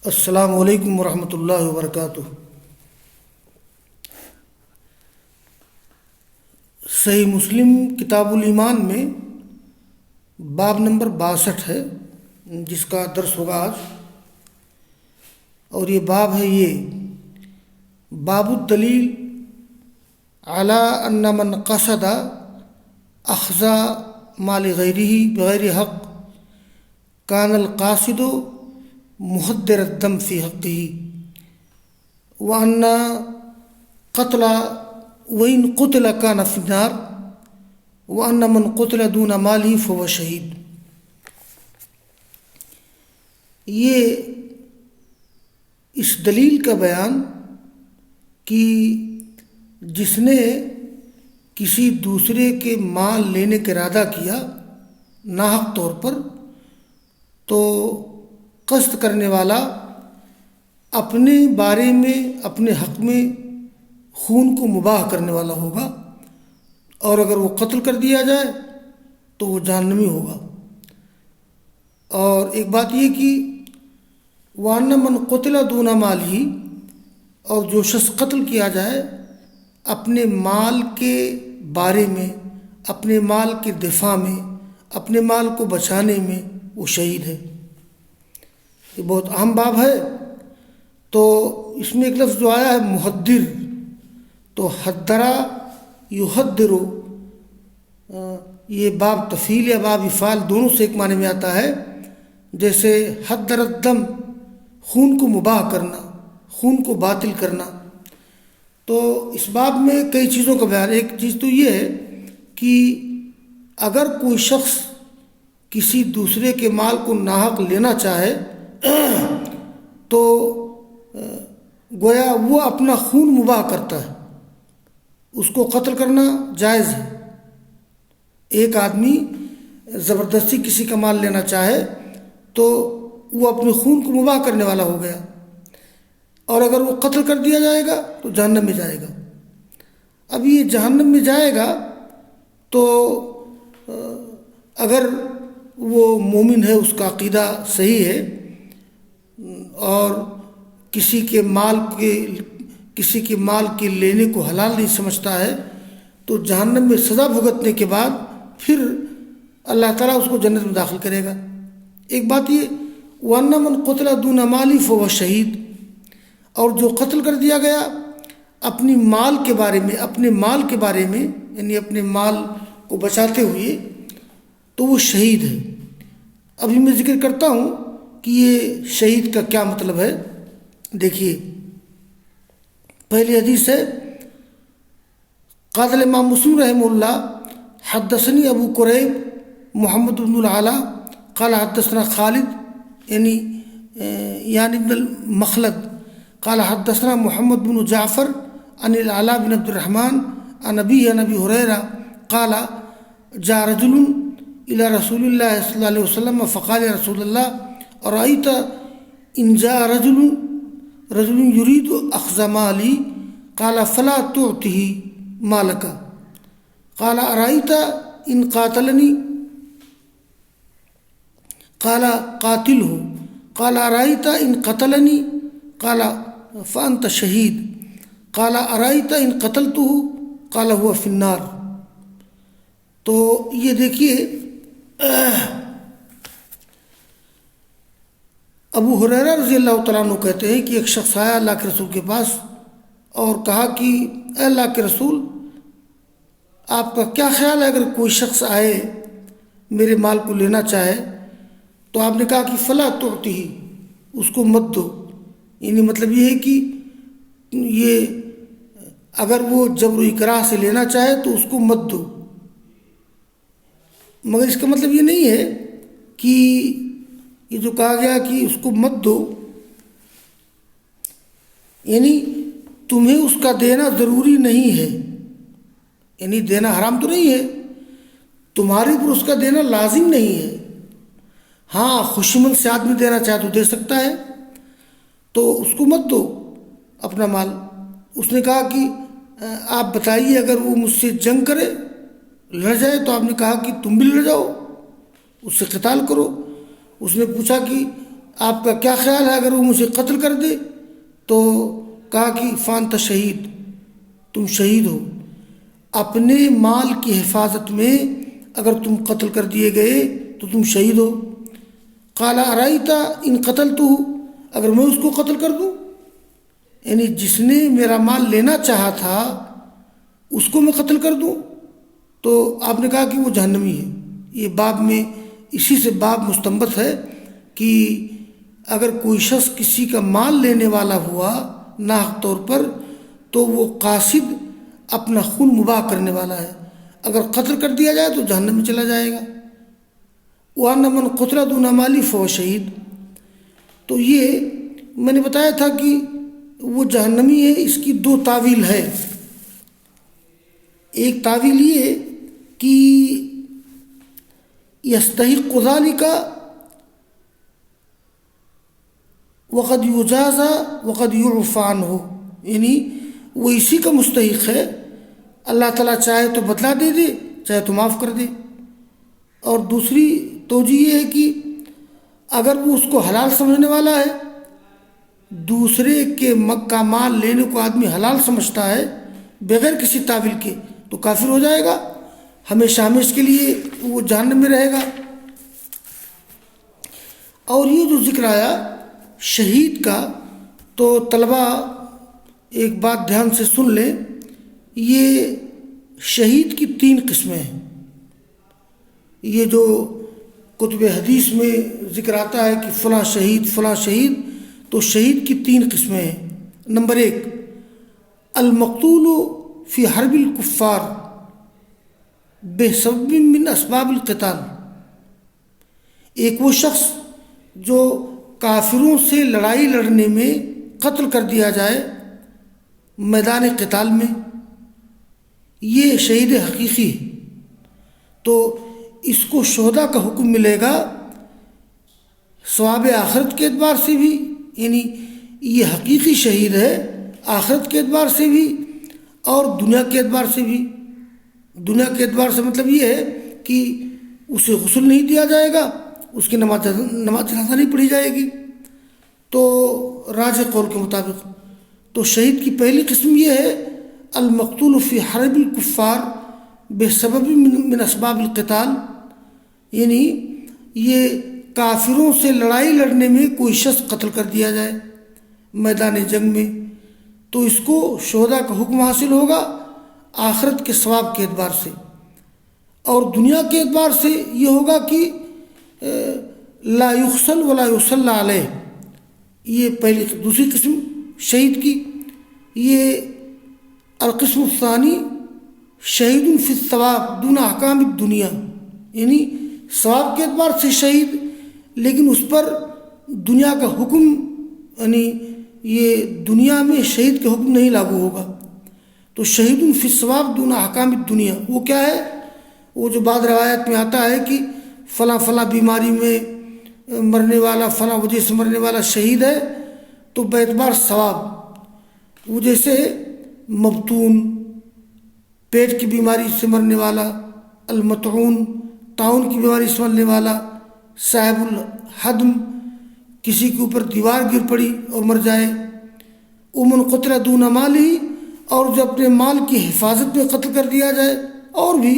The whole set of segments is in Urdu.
السلام علیکم ورحمۃ اللہ وبرکاتہ۔ صحیح مسلم کتاب الایمان میں باب نمبر 62 ہے جس کا درس ہوگا آج، اور یہ باب ہے باب الدلیل علی ان من قصد اخذ مال غیرہ بغیر حق کان القاصد محدر الدم فی حقہ وان قتل وإن قتل كان في النار وأن من قتل دون ماله فهو شہید۔ یہ اس دلیل کا بیان کہ جس نے کسی دوسرے کے مال لینے کا ارادہ کیا ناحق طور پر، تو قصد کرنے والا اپنے بارے میں اپنے حق میں خون کو مباح کرنے والا ہوگا، اور اگر وہ قتل کر دیا جائے تو وہ جہنمی ہوگا۔ اور ایک بات یہ کہ وَأَنَّ مَنْ قُتِلَ دُونَ مَالِهِ، اور جو شخص قتل کیا جائے اپنے مال کے بارے میں، اپنے مال کے دفاع میں، اپنے مال کو بچانے میں، وہ شہید ہے۔ یہ بہت اہم باب ہے۔ تو اس میں ایک لفظ جو آیا ہے محدر، تو حدرا یحدرو، یہ باب تفعیل یا باب افعال دونوں سے ایک معنی میں آتا ہے۔ جیسے حدر الدم، خون کو مباح کرنا، خون کو باطل کرنا۔ تو اس باب میں کئی چیزوں کا بیان۔ ایک چیز تو یہ ہے کہ اگر کوئی شخص کسی دوسرے کے مال کو ناحق لینا چاہے تو گویا وہ اپنا خون مباح کرتا ہے، اس کو قتل کرنا جائز ہے۔ ایک آدمی زبردستی کسی کا مال لینا چاہے تو وہ اپنے خون کو مباح کرنے والا ہو گیا، اور اگر وہ قتل کر دیا جائے گا تو جہنم میں جائے گا۔ اب یہ جہنم میں جائے گا تو اگر وہ مومن ہے، اس کا عقیدہ صحیح ہے، اور کسی کے مال کے لینے کو حلال نہیں سمجھتا ہے، تو جہنم میں سزا بھگتنے کے بعد پھر اللہ تعالیٰ اس کو جنت میں داخل کرے گا۔ ایک بات یہ وَأَنَّ مَنْ قُتِلَ دُونَ مَالِهِ فَهُوَ شہید، اور جو قتل کر دیا گیا اپنی مال کے بارے میں، اپنے مال کے بارے میں، یعنی اپنے مال کو بچاتے ہوئے، تو وہ شہید ہے۔ ابھی میں ذکر کرتا ہوں کہ یہ شہید کا کیا مطلب ہے۔ دیکھیے، پہلی حدیث ہے، قال الامام مسلم رحمہ اللہ حدثنی ابو قریب محمد بن العلا قال حدثنا خالد یعنی ابن المخلد قال حدثنا محمد بن جعفر عن العلا بن عبد الرحمن عن ابی ہریرہ قال جاء رجل الى رسول اللہ صلی اللہ علیہ وسلم فقال یا رسول اللہ ارأیت ان جاء رجل یرید اخذ مالی قال فلا تعطه مالک قال ارأیت ان قاتلنی قال قاتله قال ارأیت ان قتلنی قال فانت شہید قال ارأیت ان قتلته قال هو فی النار۔ تو یہ دیکھیے، ابو ہریرہ رضی اللہ تعالیٰ عنہ کہتے ہیں کہ ایک شخص آیا اللہ کے رسول کے پاس اور کہا کہ اے اللہ کے رسول، آپ کا کیا خیال ہے اگر کوئی شخص آئے میرے مال کو لینا چاہے؟ تو آپ نے کہا کہ فلا تعطیہ، اس کو مت دو۔ یعنی مطلب یہ ہے کہ یہ اگر وہ جبر و اکراہ سے لینا چاہے تو اس کو مت دو، مگر اس کا مطلب یہ نہیں ہے کہ یہ جو کہا گیا کہ اس کو مت دو، یعنی تمہیں اس کا دینا ضروری نہیں ہے، یعنی دینا حرام تو نہیں ہے، تمہارے اوپر اس کا دینا لازم نہیں ہے۔ ہاں، خوشمند سے آدمی دینا چاہے تو دے سکتا ہے، تو اس کو مت دو اپنا مال۔ اس نے کہا کہ آپ بتائیے اگر وہ مجھ سے جنگ کرے، لڑ جائے، تو آپ نے کہا کہ تم بھی لڑ جاؤ، اس سے قتال کرو۔ اس نے پوچھا کہ آپ کا کیا خیال ہے اگر وہ مجھے قتل کر دے؟ تو کہا کہ فانت شہید، تم شہید ہو۔ اپنے مال کی حفاظت میں اگر تم قتل کر دیے گئے تو تم شہید ہو۔ قال ارأیت ان قتلتہ، اگر میں اس کو قتل کر دوں، یعنی جس نے میرا مال لینا چاہا تھا اس کو میں قتل کر دوں، تو آپ نے کہا کہ وہ جہنمی ہے۔ یہ باب میں اسی سے باب مستنبط ہے کہ اگر کوئی شخص کسی کا مال لینے والا ہوا ناحق طور پر تو وہ قاصد اپنا خون مباح کرنے والا ہے، اگر قتل کر دیا جائے تو جہنم میں چلا جائے گا۔ وَأَنَّ مَنْ قُتِلَ دُونَ مَالِهِ فَهُوَ شہید۔ تو یہ میں نے بتایا تھا کہ وہ جہنمی ہے، اس کی دو تعویل ہے۔ ایک تعویل یہ کہ یستحق ذلک وقد یجازى وقد یعفى عنہ، یعنی وہ اسی کا مستحق ہے، اللہ تعالیٰ چاہے تو بدلہ دے دے، چاہے تو معاف کر دے۔ اور دوسری توجہ یہ ہے کہ اگر وہ اس کو حلال سمجھنے والا ہے، دوسرے کے کا مال لینے کو آدمی حلال سمجھتا ہے بغیر کسی تعویل کے، تو کافر ہو جائے گا، ہمیشہ ہمیشہ کے لیے وہ جہنم میں رہے گا۔ اور یہ جو ذکر آیا شہید کا، تو طلبہ ایک بات دھیان سے سن لیں، یہ شہید کی 3 قسمیں ہیں۔ یہ جو کتب حدیث میں ذکر آتا ہے کہ فلاں شہید فلاں شہید، تو شہید کی 3 قسمیں ہیں۔ نمبر 1، المقتول فی حرب الکفار بسبب من اسباب القتال، ایک وہ شخص جو کافروں سے لڑائی لڑنے میں قتل کر دیا جائے میدان قتال میں، یہ شہید حقیقی ہے، تو اس کو شہداء کا حکم ملے گا ثواب آخرت کے اعتبار سے بھی، یعنی یہ حقیقی شہید ہے آخرت کے اعتبار سے بھی اور دنیا کے اعتبار سے بھی۔ دنیا کے اعتبار سے مطلب یہ ہے کہ اسے غسل نہیں دیا جائے گا، اس کی نماز جنازہ نہیں پڑھی جائے گی، تو راجح قول کے مطابق۔ تو شہید کی پہلی قسم یہ ہے المقتول فی حرب الکفار بسبب من اسباب القتال، یعنی یہ کافروں سے لڑائی لڑنے میں کوئی شخص قتل کر دیا جائے میدان جنگ میں، تو اس کو شہداء کا حکم حاصل ہوگا آخرت کے ثواب کے اعتبار سے، اور دنیا کے اعتبار سے یہ ہوگا کہ لا یغسل ولا یصلی علیہ۔ یہ پہلی دوسری قسم شہید کی۔ یہ القسم الثانی شہید فی الثواب دون احکام الدنیا، یعنی ثواب کے اعتبار سے شہید، لیکن اس پر دنیا کا حکم، یعنی یہ دنیا میں شہید کے حکم نہیں لاگو ہوگا۔ تو شہید فی الثواب دون احکام الدنیا وہ کیا ہے؟ وہ جو بعض روایت میں آتا ہے کہ فلاں فلاں بیماری میں مرنے والا، فلاں وجہ سے مرنے والا شہید ہے، تو باعتبار ثواب وہ جیسے مبتون پیٹ کی بیماری سے مرنے والا، المطعون طاعون کی بیماری سے مرنے والا، صاحب الحدم کسی کے اوپر دیوار گر پڑی اور مر جائے، امن قتل دون مالی، اور جو اپنے مال کی حفاظت میں قتل کر دیا جائے، اور بھی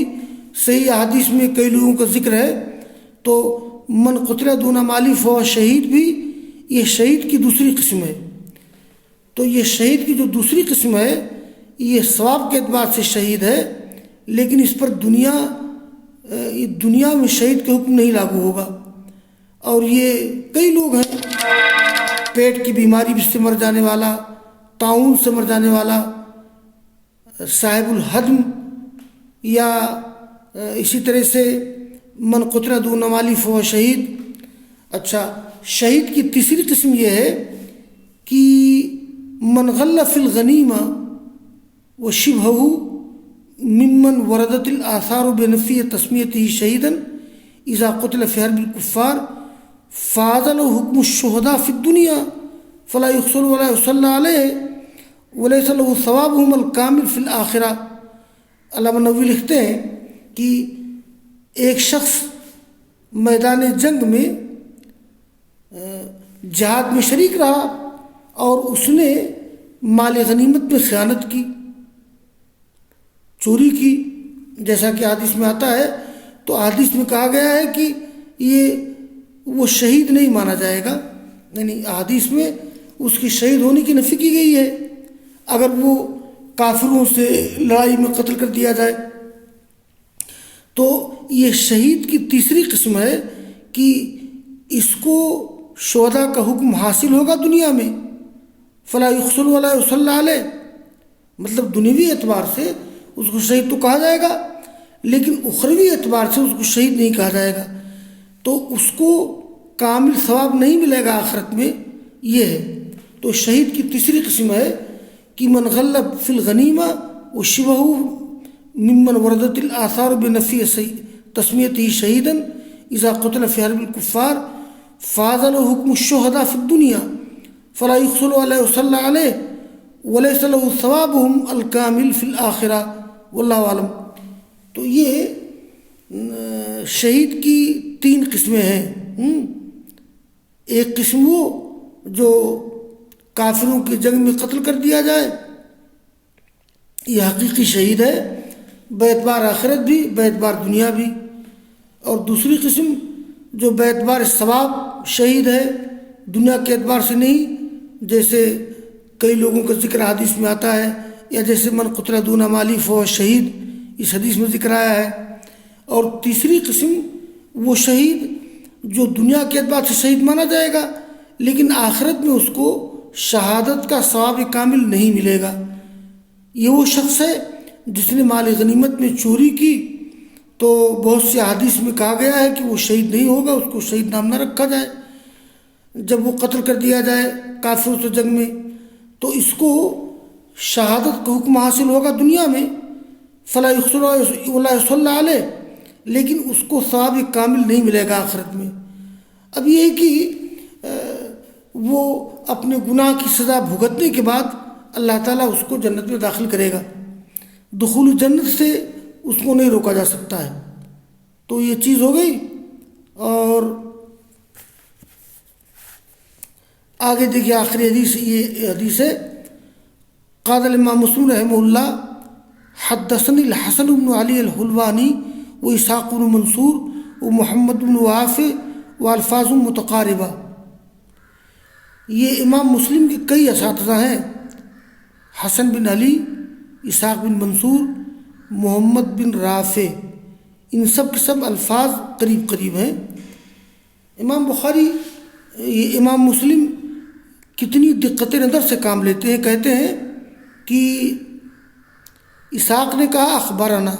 صحیح احادیث میں کئی لوگوں کا ذکر ہے۔ تو من قتل دون مالی فہو شہید بھی یہ شہید کی دوسری قسم ہے۔ تو یہ شہید کی جو دوسری قسم ہے یہ ثواب کے اعتبار سے شہید ہے، لیکن اس پر دنیا میں شہید کے حکم نہیں لاگو ہوگا۔ اور یہ کئی لوگ ہیں، پیٹ کی بیماری سے مر جانے والا، طاعون سے مر جانے والا، صاحب الحدم، یا اسی طرح سے من قتل دون مالی فہو شہید۔ اچھا، شہید کی تیسری قسم یہ ہے کہ من غل فی الغنیمہ وشبہہ ممن وردت الآثار بنفی تسمیتہ شہیدا اذا قتل فی حرب الکفار فاز له حکم الشہداء فی الدنیا فلا یغسل ولا یصلی علیہ ولیس له ثوابهم الکامل فی الآخرہ۔ علامہ نووی لکھتے ہیں کہ ایک شخص میدان جنگ میں جہاد میں شریک رہا اور اس نے مال غنیمت میں خیانت کی، چوری کی، جیسا کہ حدیث میں آتا ہے، تو حدیث میں کہا گیا ہے کہ یہ وہ شہید نہیں مانا جائے گا، یعنی حدیث میں اس کی شہید ہونے کی نفی کی گئی ہے اگر وہ کافروں سے لڑائی میں قتل کر دیا جائے۔ تو یہ شہید کی تیسری قسم ہے کہ اس کو شہداء کا حکم حاصل ہوگا دنیا میں، فلا یقتل ولا یصلی علیہ، مطلب دنیوی اعتبار سے اس کو شہید تو کہا جائے گا لیکن اخروی اعتبار سے اس کو شہید نہیں کہا جائے گا، تو اس کو کامل ثواب نہیں ملے گا آخرت میں، یہ ہے۔ تو شہید کی تیسری قسم ہے کہ من غلب فی الغنیمہ وشبہ ممن وردت الآثار بنفی تسمیتہ شہیدا اذا قتل فی حرب الکفار فاز له حکم الشہداء فی الدنیا فلا یقتل ولا یصلی علیہ ولیس له ثوابهم الکامل فی الآخرہ واللہ اعلم۔ تو یہ شہید کی تین قسمیں ہیں۔ ایک قسم وہ جو کافروں کی جنگ میں قتل کر دیا جائے، یہ حقیقی شہید ہے باعتبار آخرت بھی باعتبار دنیا بھی، اور دوسری قسم جو باعتبار ثواب شہید ہے دنیا کے اعتبار سے نہیں، جیسے کئی لوگوں کا ذکر حدیث میں آتا ہے، یا جیسے من قتل دون مالی فہو شہید، اس حدیث میں ذکر آیا ہے۔ اور تیسری قسم وہ شہید جو دنیا کے اعتبار سے شہید مانا جائے گا لیکن آخرت میں اس کو شہادت کا ثواب کامل نہیں ملے گا۔ یہ وہ شخص ہے جس نے مال غنیمت میں چوری کی، تو بہت سی حدیث میں کہا گیا ہے کہ وہ شہید نہیں ہوگا، اس کو شہید نام نہ رکھا جائے۔ جب وہ قتل کر دیا جائے کافروں سے جنگ میں تو اس کو شہادت کا حکم حاصل ہوگا دنیا میں، فلا یقتل ولا یصلی علیہ، لیکن اس کو ثواب کامل نہیں ملے گا آخرت میں۔ اب یہ ہے کہ وہ اپنے گناہ کی سزا بھگتنے کے بعد اللہ تعالیٰ اس کو جنت میں داخل کرے گا، دخول جنت سے اس کو نہیں روکا جا سکتا ہے۔ تو یہ چیز ہو گئی۔ اور آگے دیکھیے آخری حدیث، یہ حدیث ہے، قال الامام مسلم رحمہ اللہ حدثني الحسن بن علي الحلواني وإسحاق بن منصور ومحمد بن وافع والفاظ متقاربہ۔ یہ امام مسلم کے کئی اساتذہ ہیں، حسن بن علی، اسحاق بن منصور، محمد بن رافع، ان سب کے سب الفاظ قریب قریب ہیں۔ امام بخاری، یہ امام مسلم کتنی دقت نظر سے کام لیتے ہیں، کہتے ہیں کہ اسحاق نے کہا اخبرنا،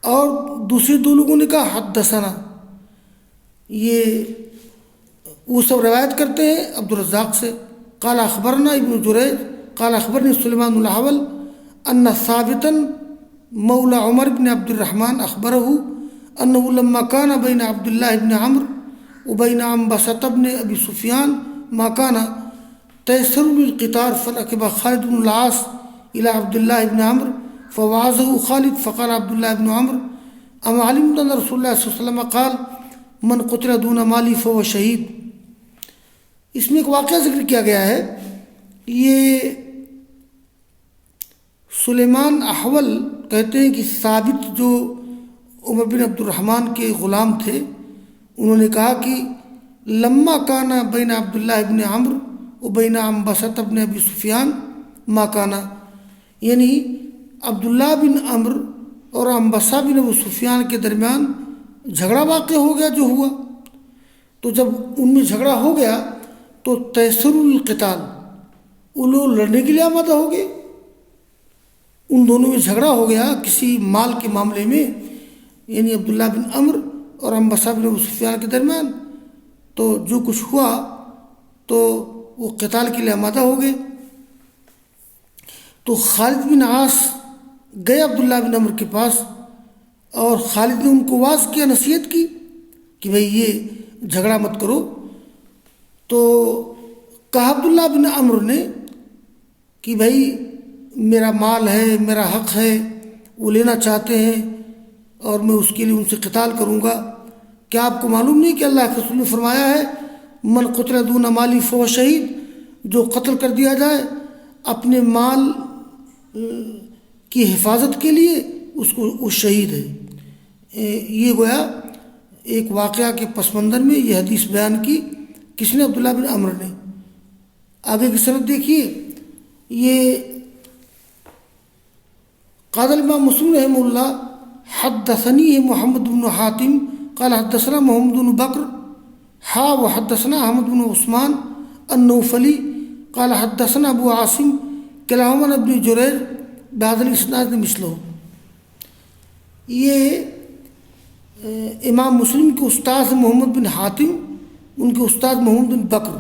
اور دوسرے دو لوگوں نے کہا حدثنا، یہ وہ سب روایت کرتے ہیں عبدالرزاق سے۔ قال اخبرنا ابن جریج قال اخبرني سليمان بن الحول ان ثابتا مولى عمر بن عبد الرحمن اخبره انه لما كان بين عبد الله بن عمرو وبين عنبسة بن ابي سفيان ما كان تيسر بالقتال فركب خالد بن العاص الى عبد الله بن عمرو فوعظه خالد فقال عبد الله بن عمرو اما علمت ان رسول الله صلى الله عليه وسلم قال من قتل دون مالی فهو شہید۔ اس میں ایک واقعہ ذکر کیا گیا ہے، یہ سلیمان احول کہتے ہیں کہ ثابت جو عمر بن عبد الرحمن کے غلام تھے، انہوں نے کہا کہ لما کانا بین عبداللہ ابن عمرو و بین عنبسة ابن ابی سفیان ما کانا، یعنی عبداللہ بن عمرو اور عنبسہ بن ابو سفیان کے درمیان جھگڑا واقع ہو گیا جو ہوا، تو جب ان میں جھگڑا ہو گیا تو تیسر القتال، وہ لوگ لڑنے کے لیے آمادہ ہو گئے، ان دونوں میں جھگڑا ہو گیا کسی مال کے معاملے میں، یعنی عبداللہ بن عمرو اور عنبسہ بن ابو سفیان کے درمیان، تو جو کچھ ہوا تو وہ قتال کے لیے آمادہ ہو گئے۔ تو خالد بن عاص گئے عبداللہ بن عمرو کے پاس، اور خالد نے ان کو واعظ کیا، نصیحت کی کہ بھئی یہ جھگڑا مت کرو۔ تو کہا عبداللہ بن عمرو نے کہ بھئی میرا مال ہے، میرا حق ہے، وہ لینا چاہتے ہیں اور میں اس کے لیے ان سے قتال کروں گا۔ کیا آپ کو معلوم نہیں کہ اللہ کے رسول نے فرمایا ہے من قتل دون مالی فهو شہید، جو قتل کر دیا جائے اپنے مال کی حفاظت کے لیے اس کو وہ شہید ہے۔ یہ گویا ایک واقعہ کے پس منظر میں یہ حدیث بیان کی کس نے؟ عبداللہ بن عمرو نے۔ آگے کی سند دیکھیے، یہ قال الامام مسلم رحمہ اللہ حدثنی محمد بن حاتم قال حدثنا محمد بن بکر وحدثنا احمد بن عثمان النوفلی قال حدثنا ابو عاصم کلاہما عن ابن جریج بہذا الاسناد مثلہ۔ یہ امام مسلم کے استاد محمد بن حاتم، ان کے استاد محمد بن بکر،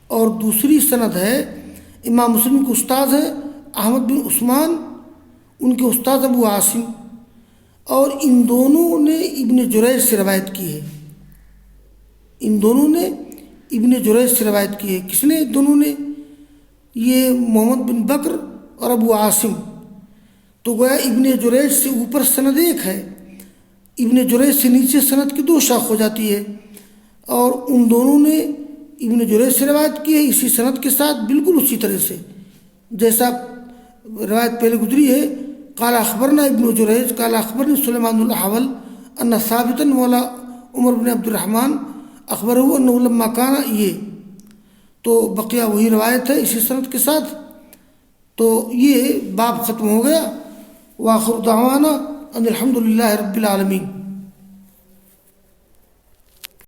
اور دوسری سند ہے امام مسلم کے استاد ہے احمد بن عثمان، ان کے استاد ابو عاصم، اور ان دونوں نے ابن جریج سے روایت کی ہے۔ ان دونوں نے ابن جریج سے روایت کی ہے۔ کس نے؟ دونوں نے، یہ محمد بن بکر اور ابو عاصم۔ تو گویا ابن جریج سے اوپر سند ایک ہے، ابن جریج سے نیچے سند کی دو شاخ ہو جاتی ہے، اور ان دونوں نے ابن جریج سے روایت کی ہے اسی سند کے ساتھ، بالکل اسی طرح سے جیسا روایت پہلے گزری ہے۔ قال اخبرنا ابن جریج قال اخبرني سليمان الاحول ان ثابتا مولا عمر بن عبد الرحمن اخبره انه لما كان، یہ تو بقیہ وہی روایت ہے اسی سند کے ساتھ۔ تو یہ باب ختم ہو گیا۔ وآخر دعوانا ان الحمد للہ رب العالمین۔